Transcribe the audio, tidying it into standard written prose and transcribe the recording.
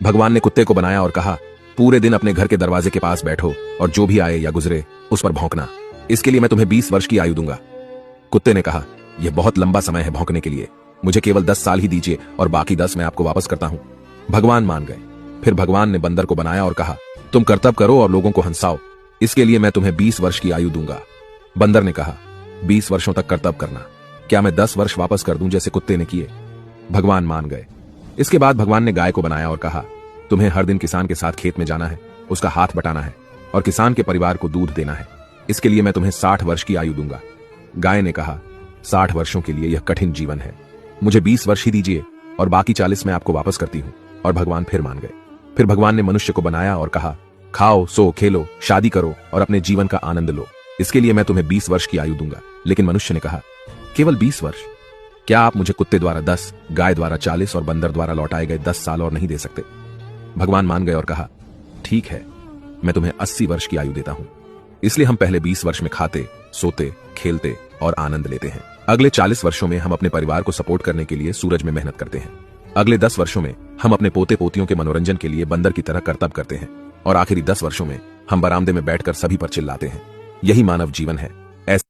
भगवान ने कुत्ते को बनाया और कहा, पूरे दिन अपने घर के दरवाजे के पास बैठो और जो भी आए या गुजरे उस पर भौंकना। इसके लिए मैं तुम्हें 20 वर्ष की आयु दूंगा। कुत्ते ने कहा, यह बहुत लंबा समय है भौंकने के लिए, मुझे केवल 10 साल ही दीजिए और बाकी 10 मैं आपको वापस करता हूं। भगवान मान गए। फिर भगवान ने बंदर को बनाया और कहा, तुम कर्तव्य करो और लोगों को हंसाओ, इसके लिए मैं तुम्हें 20 वर्ष की आयु दूंगा। बंदर ने कहा, 20 वर्षों तक कर्तव्य करना, क्या मैं 10 वर्ष वापस कर दूं जैसे कुत्ते ने किए? भगवान मान गए। इसके बाद भगवान ने गाय को बनाया और कहा, तुम्हें हर दिन किसान के साथ खेत में जाना है, उसका हाथ बटाना है और किसान के परिवार को दूध देना है, इसके लिए मैं तुम्हें 60 वर्ष की आयु दूंगा। गाय ने कहा, 60 वर्षों के लिए यह कठिन जीवन है, मुझे 20 वर्ष ही दीजिए और बाकी 40 मैं आपको वापस करती हूं। और भगवान फिर मान गए। फिर भगवान ने मनुष्य को बनाया और कहा, खाओ, सो, खेलो, शादी करो और अपने जीवन का आनंद लो, इसके लिए मैं तुम्हें 20 वर्ष की आयु दूंगा। लेकिन मनुष्य ने कहा, केवल 20 वर्ष? क्या आप मुझे कुत्ते द्वारा 10, गाय द्वारा 40 और बंदर द्वारा लौटाए गए 10 साल और नहीं दे सकते? भगवान मान गए और कहा, ठीक है, मैं तुम्हें 80 वर्ष की आयु देता हूं। इसलिए हम पहले 20 वर्ष में खाते, सोते, खेलते और आनंद लेते हैं। अगले 40 वर्षों में हम अपने परिवार को सपोर्ट करने के लिए सूरज में मेहनत करते हैं। अगले 10 वर्षों में हम अपने पोते पोतियों के मनोरंजन के लिए बंदर की तरह कर्तव्य करते हैं और आखिरी 10 वर्षों में हम बरामदे में बैठकर सभी पर चिल्लाते हैं। यही मानव जीवन है।